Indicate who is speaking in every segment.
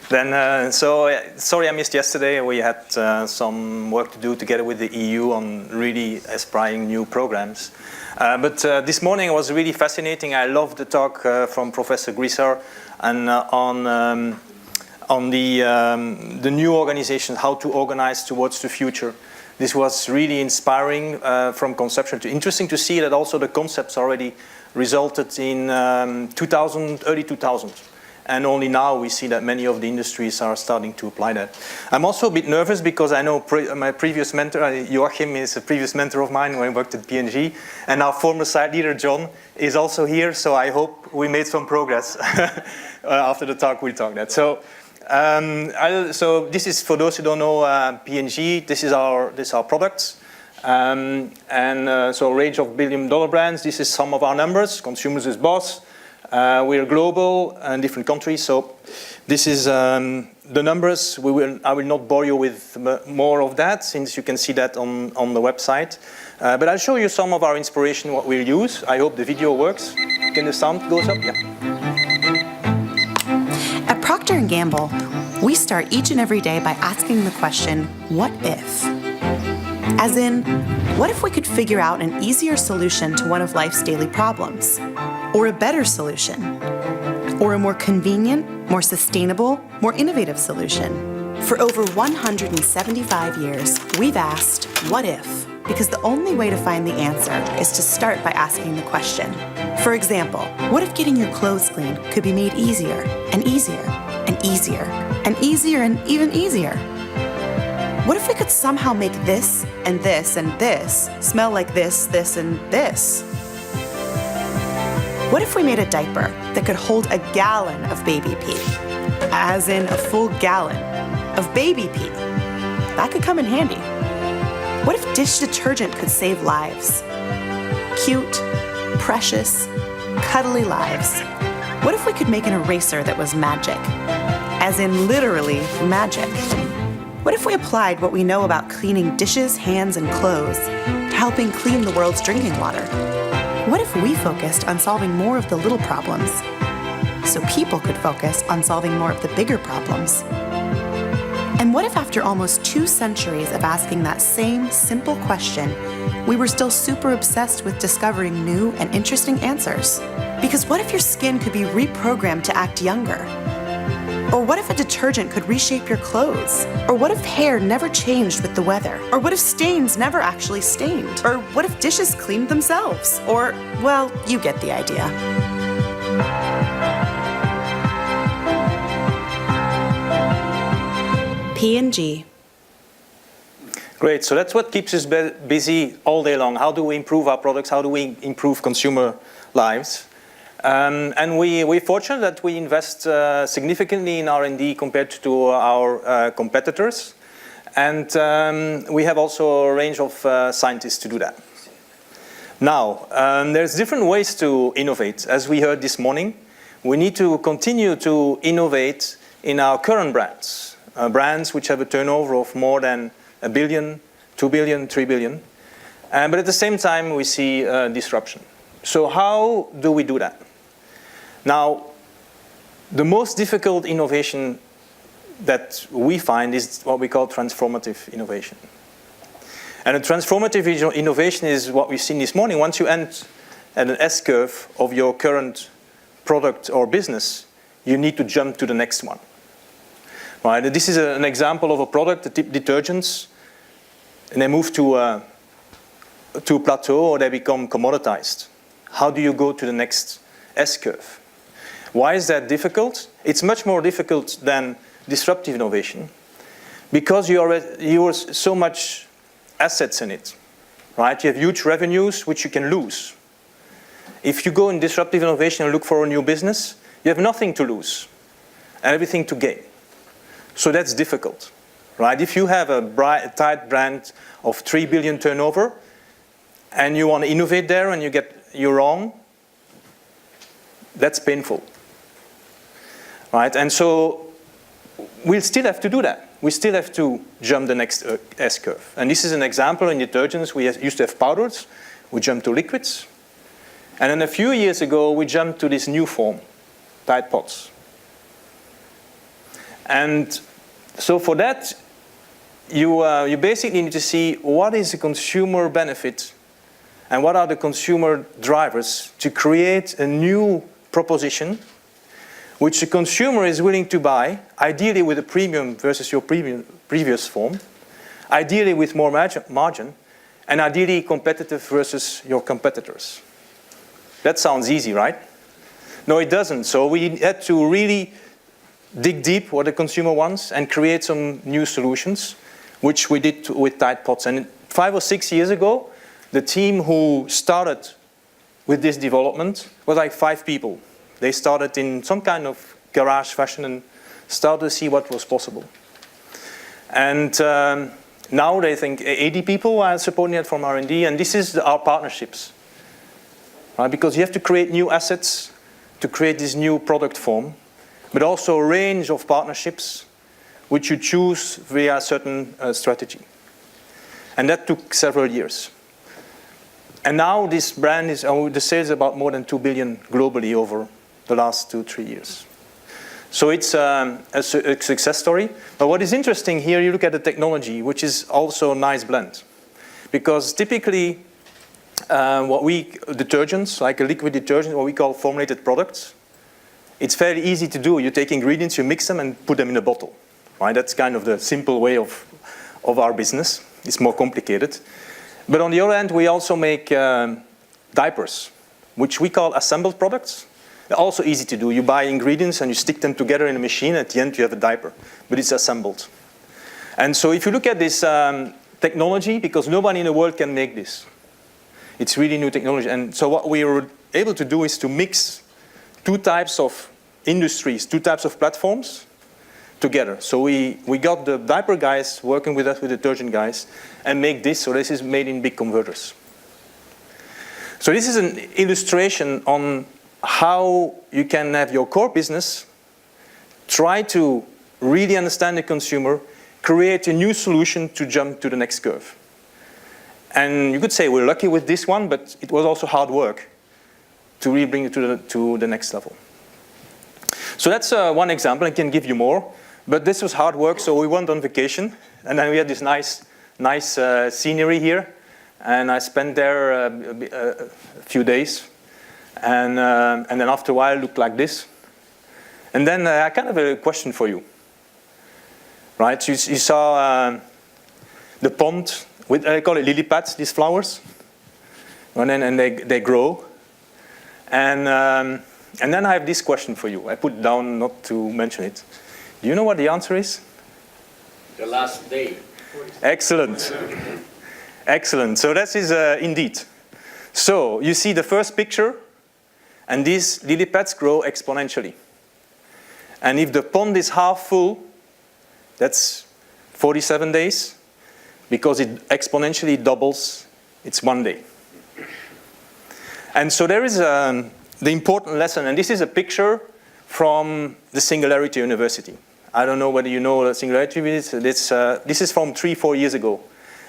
Speaker 1: Sorry I missed yesterday. We had some work to do together with the EU on really aspiring new programs. But this morning was really fascinating. I loved the talk from Professor Grissar and on the new organization, how to organize towards the future. This was really inspiring from conception to interesting to see that also the concepts already resulted in early 2000. And only now we see that many of the industries are starting to apply that. I'm also a bit nervous because I know my previous mentor, Joachim, is a previous mentor of mine when I worked at P&G. And our former site leader, John, is also here. So I hope we made some progress. After the talk, we'll talk that. So this is, for those who don't know, P&G. This is our products. So a range of billion-dollar brands. This is some of our numbers. Consumers is boss. We are global in different countries, so this is the numbers. I will not bore you with more of that, since you can see that on the website. But I'll show you some of our inspiration, what we'll use. I hope the video works. Can the sound goes up? Yeah.
Speaker 2: At Procter & Gamble, we start each and every day by asking the question, what if? As in, what if we could figure out an easier solution to one of life's daily problems? Or a better solution? Or a more convenient, more sustainable, more innovative solution? For over 175 years, we've asked, what if? Because the only way to find the answer is to start by asking the question. For example, what if getting your clothes clean could be made easier and easier and easier and easier and even easier? What if we could somehow make this and this and this smell like this, this, and this? What if we made a diaper that could hold a gallon of baby pee? As in a full gallon of baby pee. That could come in handy. What if dish detergent could save lives? Cute, precious, cuddly lives. What if we could make an eraser that was magic? As in literally magic. What if we applied what we know about cleaning dishes, hands, and clothes to helping clean the world's drinking water? What if we focused on solving more of the little problems so people could focus on solving more of the bigger problems? And what if after almost 2 centuries of asking that same simple question, we were still super obsessed with discovering new and interesting answers? Because what if your skin could be reprogrammed to act younger? Or what if a detergent could reshape your clothes? Or what if hair never changed with the weather? Or what if stains never actually stained? Or what if dishes cleaned themselves? Or, well, you get the idea. P&G.
Speaker 1: Great, so that's what keeps us busy all day long. How do we improve our products? How do we improve consumer lives? And we're fortunate that we invest significantly in R&D compared to our competitors. And we have also a range of scientists to do that. Now, there's different ways to innovate. As we heard this morning, we need to continue to innovate in our current brands. Brands which have a turnover of more than $1 billion, $2 billion, $3 billion. But at the same time, we see disruption. So how do we do that? Now, the most difficult innovation that we find is what we call transformative innovation. And a transformative innovation is what we've seen this morning. Once you end at an S-curve of your current product or business, you need to jump to the next one. Right? This is an example of a product, the detergents, and they move to a plateau or they become commoditized. How do you go to the next S-curve? Why is that difficult? It's much more difficult than disruptive innovation because you are so much assets in it, right? You have huge revenues which you can lose. If you go in disruptive innovation and look for a new business, you have nothing to lose and everything to gain. So that's difficult, right? If you have a tight brand of 3 billion turnover and you want to innovate there and you're wrong, that's painful, right? And so we'll still have to do that. We still have to jump the next S-curve. And this is an example in detergents. We used to have powders. We jumped to liquids. And then a few years ago, we jumped to this new form, Tide Pods. And so for that, you basically need to see what is the consumer benefit and what are the consumer drivers to create a new proposition which the consumer is willing to buy, ideally with a premium versus your previous form, ideally with more margin, and ideally competitive versus your competitors. That sounds easy, right? No, it doesn't. So we had to really dig deep what the consumer wants and create some new solutions, which we did with Tide Pods. And 5 or 6 years ago, the team who started with this development was like 5 people. They started in some kind of garage fashion and started to see what was possible. And now they think 80 people are supporting it from R&D, and this is our partnerships. Right? Because you have to create new assets to create this new product form, but also a range of partnerships which you choose via a certain strategy. And that took several years. And now this brand is, the sales about more than 2 billion globally over the last 2-3 years. So it's a success story. But what is interesting here, you look at the technology, which is also a nice blend. Because typically, detergents, like a liquid detergent, what we call formulated products, it's very easy to do. You take ingredients, you mix them, and put them in a bottle. Right? That's kind of the simple way of our business. It's more complicated. But on the other hand, we also make diapers, which we call assembled products. They're also easy to do. You buy ingredients and you stick them together in a machine. At the end, you have a diaper, but it's assembled. And so if you look at this technology, because nobody in the world can make this, it's really new technology. And so what we were able to do is to mix 2 types of industries, 2 types of platforms together. So we got the diaper guys working with us, with detergent guys, and make this. So this is made in big converters. So this is an illustration on how you can have your core business, try to really understand the consumer, create a new solution to jump to the next curve. And you could say we're lucky with this one, but it was also hard work to really bring it to the next level. So that's one example. I can give you more, but this was hard work. So we went on vacation, and then we had this nice scenery here, and I spent there a few days. And then after a while, it looked like this. And then I kind of have a question for you. Right? You saw the pond with, I call it lily pads, these flowers. And they grow. And then I have this question for you. I put it down not to mention it. Do you know what the answer is?
Speaker 3: The last day.
Speaker 1: Excellent. Excellent. So that is indeed. So you see the first picture. And these lily pads grow exponentially. And if the pond is half full, that's 47 days, because it exponentially doubles, it's 1 day. And so there is the important lesson, and this is a picture from the Singularity University. I don't know whether you know what Singularity is. This is from 3-4 years ago.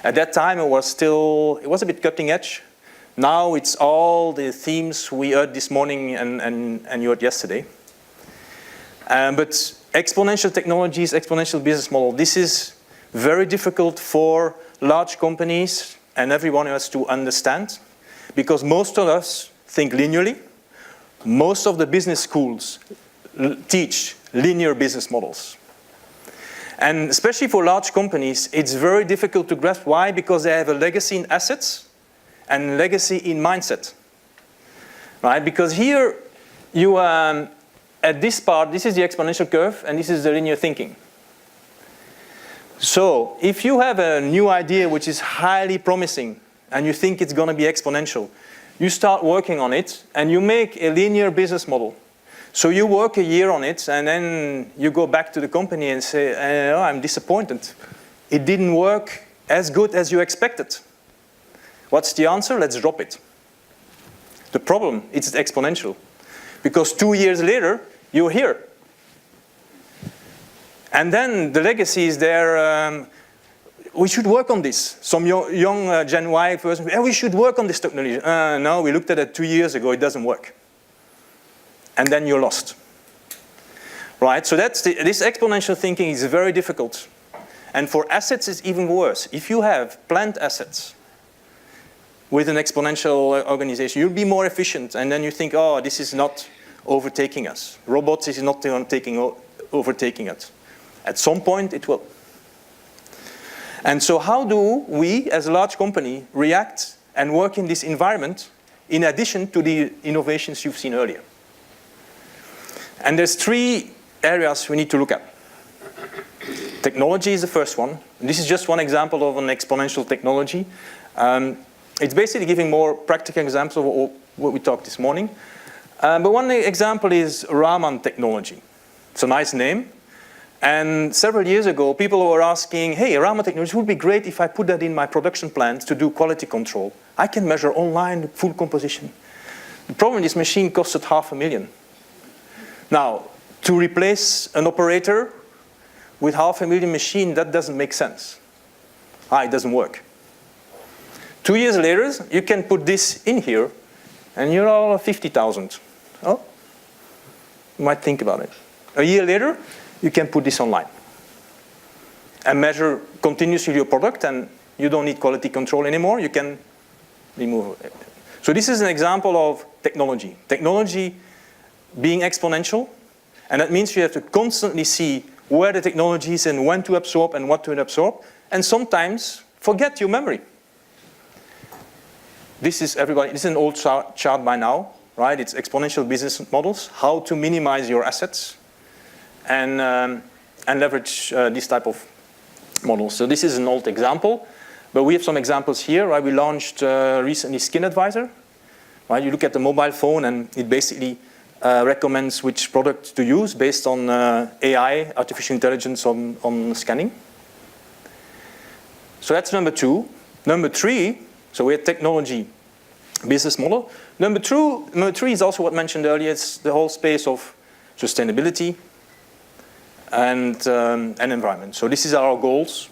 Speaker 1: At that time, it was a bit cutting edge. Now it's all the themes we heard this morning and you heard yesterday. But exponential technologies, exponential business model, this is very difficult for large companies and everyone else to understand, because most of us think linearly. Most of the business schools teach linear business models. And especially for large companies, it's very difficult to grasp. Why? Because they have a legacy in assets and legacy in mindset, right? Because here, you at this part, this is the exponential curve, and this is the linear thinking. So if you have a new idea which is highly promising, and you think it's going to be exponential, you start working on it, and you make a linear business model. So you work a year on it, and then you go back to the company and say, oh, I'm disappointed. It didn't work as good as you expected. What's the answer? Let's drop it. The problem, it's exponential. Because 2 years later, you're here. And then the legacy is there. We should work on this. Some young Gen Y person, we should work on this technology. No, we looked at it 2 years ago. It doesn't work. And then you're lost. right? So this exponential thinking is very difficult. And for assets, it's even worse. If you have plant assets with an exponential organization, you'll be more efficient. And then you think, oh, this is not overtaking us. Robots is not overtaking us. At some point, it will. And so how do we, as a large company, react and work in this environment in addition to the innovations you've seen earlier? And there's 3 areas we need to look at. Technology is the first one. This is just one example of an exponential technology. It's basically giving more practical examples of what we talked this morning. But one example is Raman technology. It's a nice name. And several years ago, people were asking, hey, Raman technology would be great if I put that in my production plant to do quality control. I can measure online full composition. The problem, this machine costed $500,000. Now, to replace an operator with $500,000 machine, that doesn't make sense. It doesn't work. 2 years later, you can put this in here, and you're all 50,000. Oh, you might think about it. A year later, you can put this online and measure continuously your product, and you don't need quality control anymore. You can remove it. So this is an example of technology. Technology being exponential, and that means you have to constantly see where the technology is and when to absorb and what to absorb, and sometimes forget your memory. This is an old chart by now, right? It's exponential business models, how to minimize your assets and leverage this type of models. So this is an old example, but we have some examples here, right? We launched recently Skin Advisor, right? You look at the mobile phone and it basically recommends which product to use based on AI, artificial intelligence on scanning. So that's number 2. Number 3, so we have technology business model. Number 3 is also what mentioned earlier. It's the whole space of sustainability and environment. So this is our goals.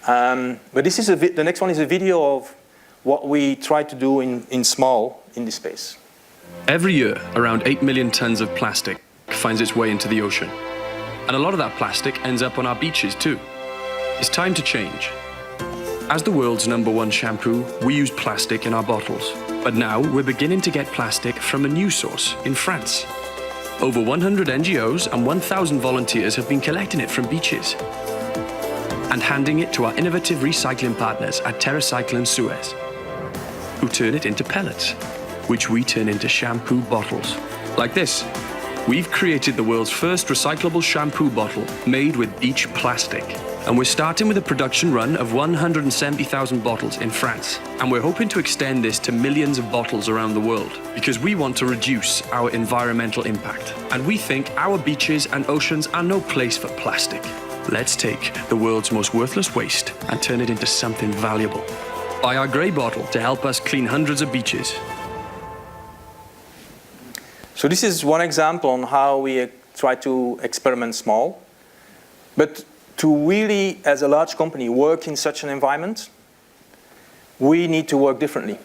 Speaker 1: But this is the next one is a video of what we try to do in small in this space.
Speaker 4: Every year, around 8 million tons of plastic finds its way into the ocean. And a lot of that plastic ends up on our beaches too. It's time to change. As the world's #1 shampoo, we use plastic in our bottles. But now we're beginning to get plastic from a new source in France. Over 100 NGOs and 1,000 volunteers have been collecting it from beaches and handing it to our innovative recycling partners at TerraCycle and Suez, who turn it into pellets, which we turn into shampoo bottles. Like this. We've created the world's first recyclable shampoo bottle made with beach plastic. And we're starting with a production run of 170,000 bottles in France. And we're hoping to extend this to millions of bottles around the world because we want to reduce our environmental impact. And we think our beaches and oceans are no place for plastic. Let's take the world's most worthless waste and turn it into something valuable. Buy our grey bottle to help us clean hundreds of beaches.
Speaker 1: So this is one example on how we try to experiment small. But to really, as a large company, work in such an environment, we need to work differently.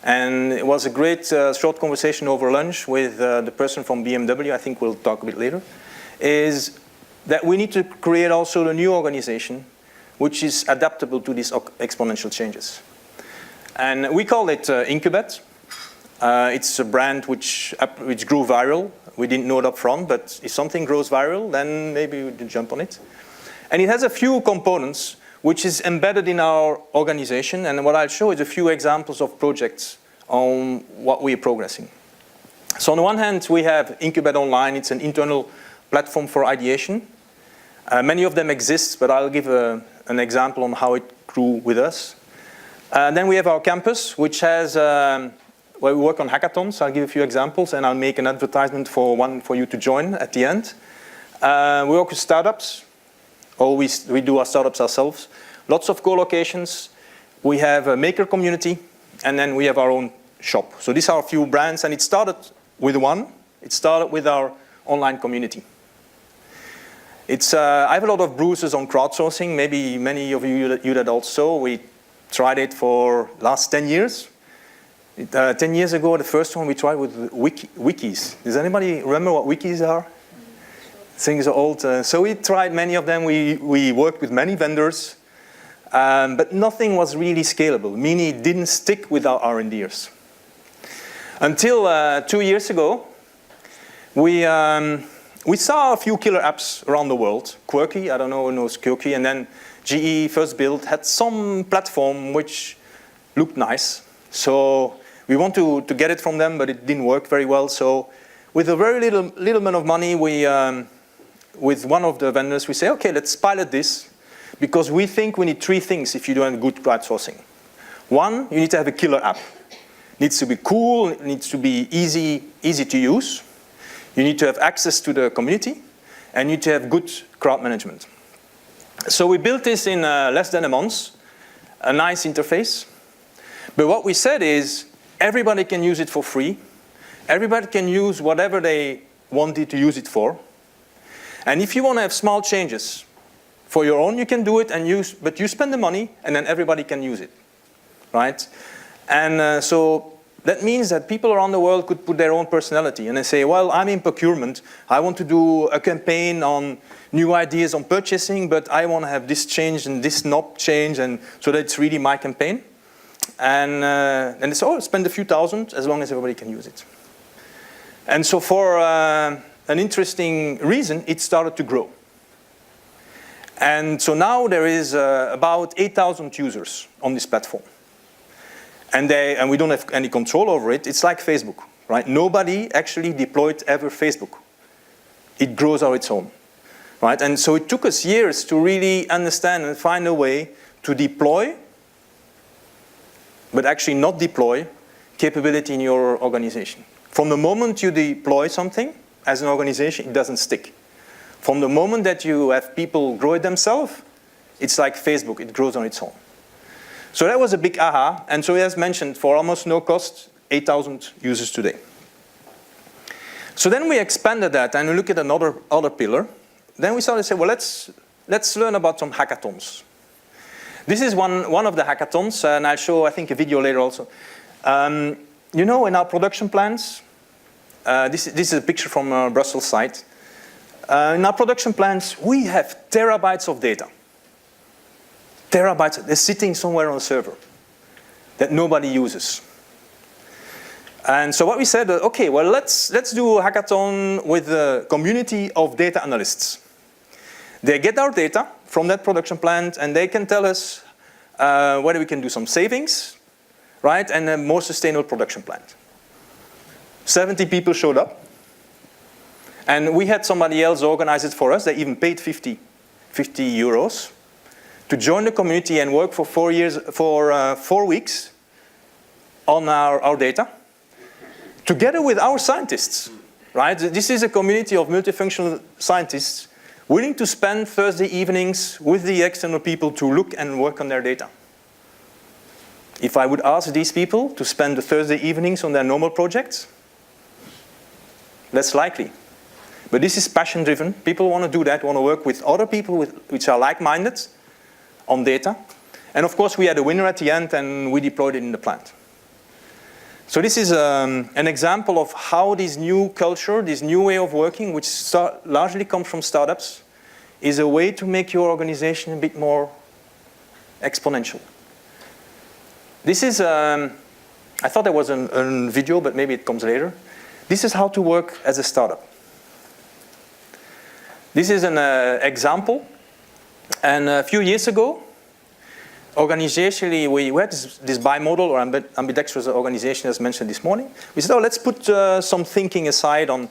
Speaker 1: And it was a great short conversation over lunch with the person from BMW, I think we'll talk a bit later, is that we need to create also a new organization which is adaptable to these exponential changes. And we call it Incubate. It's a brand which grew viral. We didn't know it up front, but if something grows viral, then maybe we can jump on it. And it has a few components which is embedded in our organization. And what I'll show is a few examples of projects on what we are progressing. So on the one hand, we have Incubate Online. It's an internal platform for ideation. Many of them exist, but I'll give an example on how it grew with us. Then we have our campus, which has where we work on hackathons. I'll give a few examples, and I'll make an advertisement for one for you to join at the end. We work with startups. Always, we do our startups ourselves. Lots of co-locations. We have a maker community, and then we have our own shop. So these are a few brands, and it started with one. It started with our online community. I have a lot of bruises on crowdsourcing. Maybe many of you that also. We tried it for last 10 years. 10 years ago, the first one we tried with wikis. Does anybody remember what wikis are? Things are old. So we tried many of them. We worked with many vendors, but nothing was really scalable, meaning it didn't stick with our R&Ders. Until 2 years ago, we saw a few killer apps around the world. Quirky, I don't know who knows Quirky, and then GE First Build had some platform which looked nice. So we want to get it from them, but it didn't work very well. So with a very little bit of money, with one of the vendors, we say, okay, let's pilot this, because we think we need 3 things if you do a good crowdsourcing. One, you need to have a killer app. It needs to be cool, it needs to be easy to use. You need to have access to the community, and you need to have good crowd management. So we built this in less than a month, a nice interface. But what we said is, everybody can use it for free. Everybody can use whatever they wanted to use it for. And if you want to have small changes for your own, you can do it, but you spend the money, and then everybody can use it, right? And so that means that people around the world could put their own personality, and they say, well, I'm in procurement. I want to do a campaign on new ideas on purchasing, but I want to have this change and this knob change, and so that it's really my campaign. And it's, spend a few thousand as long as everybody can use it. And so for an interesting reason, it started to grow. And so now there is about 8,000 users on this platform. And we don't have any control over it. It's like Facebook, right? Nobody actually deployed ever Facebook. It grows on its own, right? And so it took us years to really understand and find a way to deploy, but actually not deploy, capability in your organization. From the moment you deploy something as an organization, it doesn't stick. From the moment that you have people grow it themselves, it's like Facebook, it grows on its own. So that was a big aha, and so as mentioned, for almost no cost, 8,000 users today. So then we expanded that and we look at other pillar. Then we started to say, well, let's learn about some hackathons. This is one of the hackathons, and I'll show, I think, a video later also. You know, in our production plants, this is a picture from our Brussels site. In our production plants, we have terabytes of data. Terabytes, they're sitting somewhere on a server that nobody uses. And so what we said, okay, well, let's do a hackathon with a community of data analysts. They get our data from that production plant, and they can tell us whether we can do some savings, right, and a more sustainable production plant. 70 people showed up, and we had somebody else organize it for us. They even paid 50 euros to join the community and work for 4 weeks on our data, together with our scientists, right? This is a community of multifunctional scientists willing to spend Thursday evenings with the external people to look and work on their data. If I would ask these people to spend the Thursday evenings on their normal projects, less likely. But this is passion-driven. People want to do that, want to work with other people which are like-minded on data. And of course, we had a winner at the end, and we deployed it in the plant. So this is an example of how this new culture, this new way of working, which largely comes from startups, is a way to make your organization a bit more exponential. This is, I thought there was a video, but maybe it comes later. This is how to work as a startup. This is an example. And a few years ago, organizationally, we had this bimodal or ambidextrous organization, as mentioned this morning. We said, let's put some thinking aside on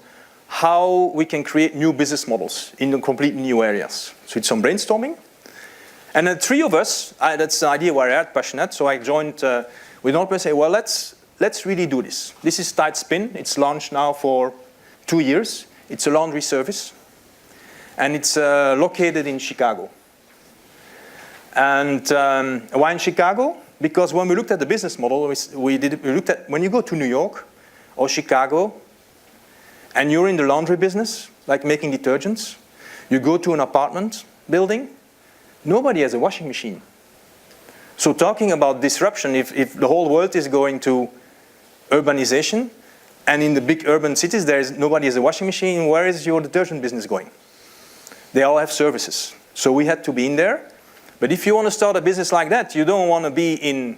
Speaker 1: how we can create new business models in completely new areas. So it's some brainstorming. And the 3 of us, that's the idea where I had passionate, so I joined with Norbert and say, well, let's really do this. This is Tide Spin. It's launched now for 2 years. It's a laundry service. And it's located in Chicago. And why in Chicago? Because when we looked at the business model, we looked at when you go to New York or Chicago, and you're in the laundry business, like making detergents, you go to an apartment building, nobody has a washing machine. So talking about disruption, if the whole world is going to urbanization, and in the big urban cities, nobody has a washing machine, where is your detergent business going? they all have services. So we had to be in there. But if you want to start a business like that, you don't want to be in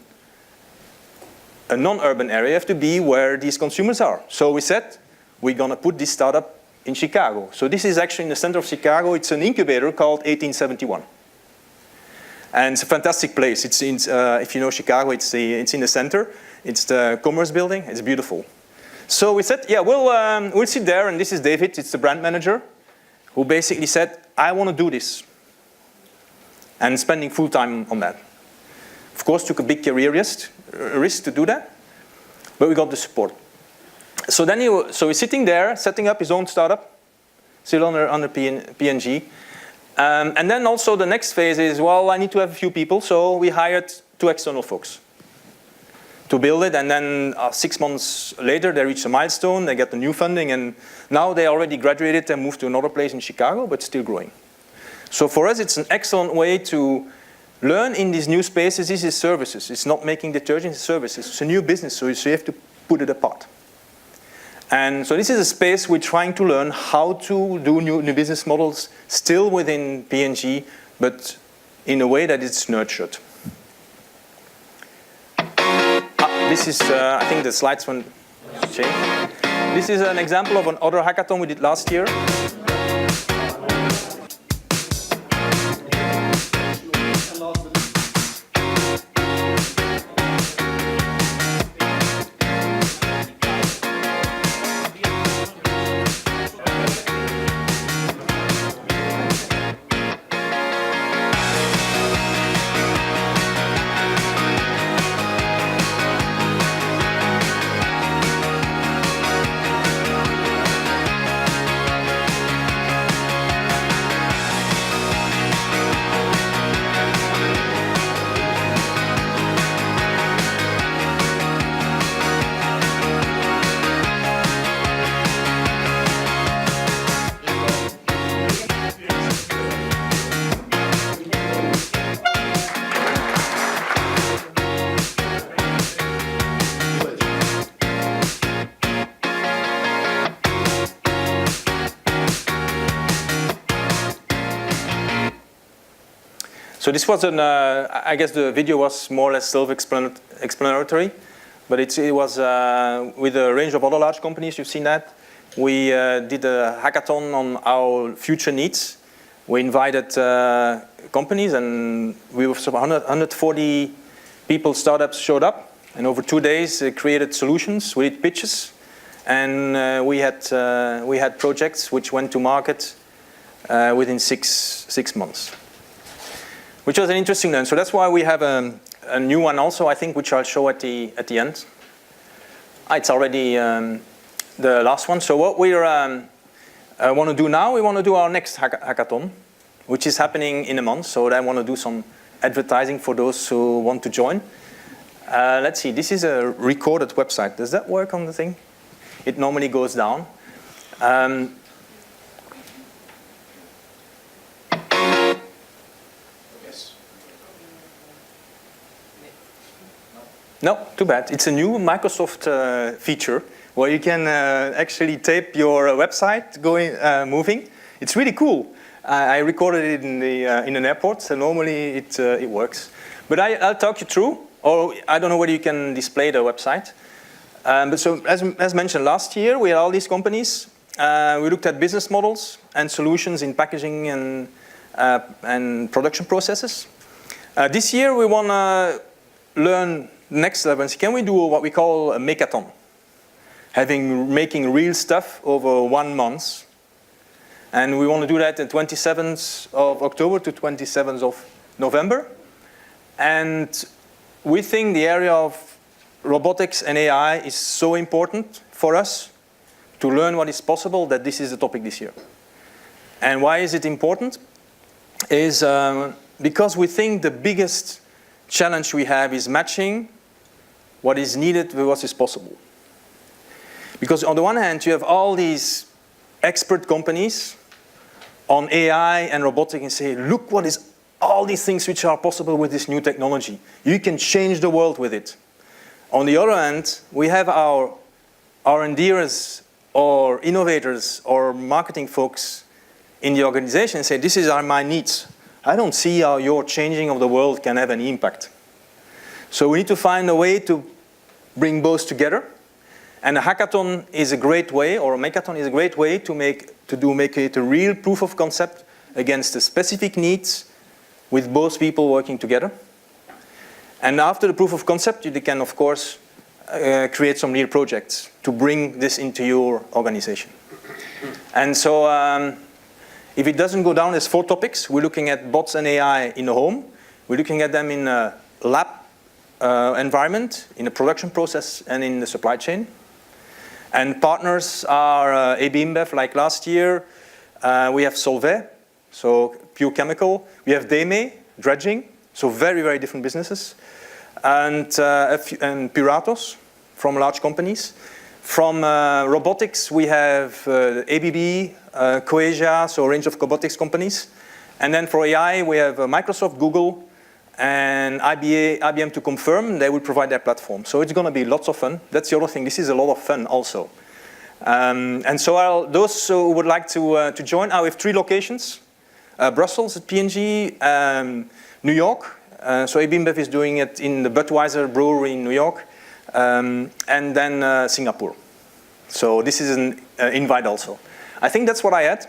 Speaker 1: a non-urban area. You have to be where these consumers are. So we said, we're going to put this startup in Chicago. So this is actually in the center of Chicago. It's an incubator called 1871. And it's a fantastic place. It's in, if you know Chicago, it's in the center. It's the Commerce Building. It's beautiful. So we said, yeah, we'll sit there. And this is David. It's the brand manager, who basically said, I want to do this. And spending full time on that. Of course, took a big career risk to do that. But we got the support. So then he's sitting there, setting up his own startup, still under P&G. And then also the next phase is, well, I need to have a few people. So we hired 2 external folks to build it. And then 6 months later, they reached a milestone. They get the new funding. And now they already graduated and moved to another place in Chicago, but still growing. So for us, it's an excellent way to learn in these new spaces. This is services. It's not making detergents, it's services. It's a new business, so you have to put it apart. And so this is a space we're trying to learn how to do new business models still within P&G, but in a way that it's nurtured. This is, I think the slides went change. This is an example of an other hackathon we did last year. So this was I guess the video was more or less self-explanatory, but it was with a range of other large companies. You've seen that. We did a hackathon on our future needs. We invited companies, and we were 140 people, startups showed up, and over 2 days created solutions. We did pitches, and we had projects which went to market within six months. Which was an interesting learn. So that's why we have a new one also, I think, which I'll show at the end. It's already the last one. So what we want to do now, we want to do our next hackathon, which is happening in a month. So I want to do some advertising for those who want to join. Let's see, this is a recorded website. Does that work on the thing? It normally goes down. No, too bad. It's a new Microsoft feature where you can actually tape your website moving. It's really cool. I recorded it in an airport, so normally it works. But I'll talk you through, or I don't know whether you can display the website. But so as mentioned last year, we had all these companies. We looked at business models and solutions in packaging and production processes. This year we want to learn next level. Can we do what we call a makeathon? Making real stuff over 1 month. And we want to do that the 27th of October to 27th of November. And we think the area of robotics and AI is so important for us to learn what is possible that this is the topic this year. And why is it important? Is because we think the biggest challenge we have is matching what is needed with what is possible. Because on the one hand, you have all these expert companies on AI and robotics and say, look what is all these things which are possible with this new technology. You can change the world with it. On the other hand, we have our R&Ders or innovators or marketing folks in the organization and say, these are my needs. I don't see how your changing of the world can have any impact. So we need to find a way to bring both together. And a hackathon is a great way, or a Makeathon is a great way to make it a real proof of concept against the specific needs with both people working together. And after the proof of concept, you can, of course, create some real projects to bring this into your organization. And so if it doesn't go down as 4 topics, we're looking at bots and AI in the home. We're looking at them in a lab environment, in the production process, and in the supply chain. And partners are AB InBev, like last year. We have Solvay, so pure chemical. We have DEME, dredging, so very, very different businesses. And Puratos from large companies. From robotics, we have ABB, Coesia, so a range of robotics companies. And then for AI, we have Microsoft, Google, and IBM to confirm. They will provide their platform. So it's going to be lots of fun. That's the other thing. This is a lot of fun also. And so those who would like to join, we have 3 locations. Brussels at P&G, New York. So AB InBev is doing it in the Budweiser brewery in New York. And then Singapore. So this is an invite also. I think that's what I had.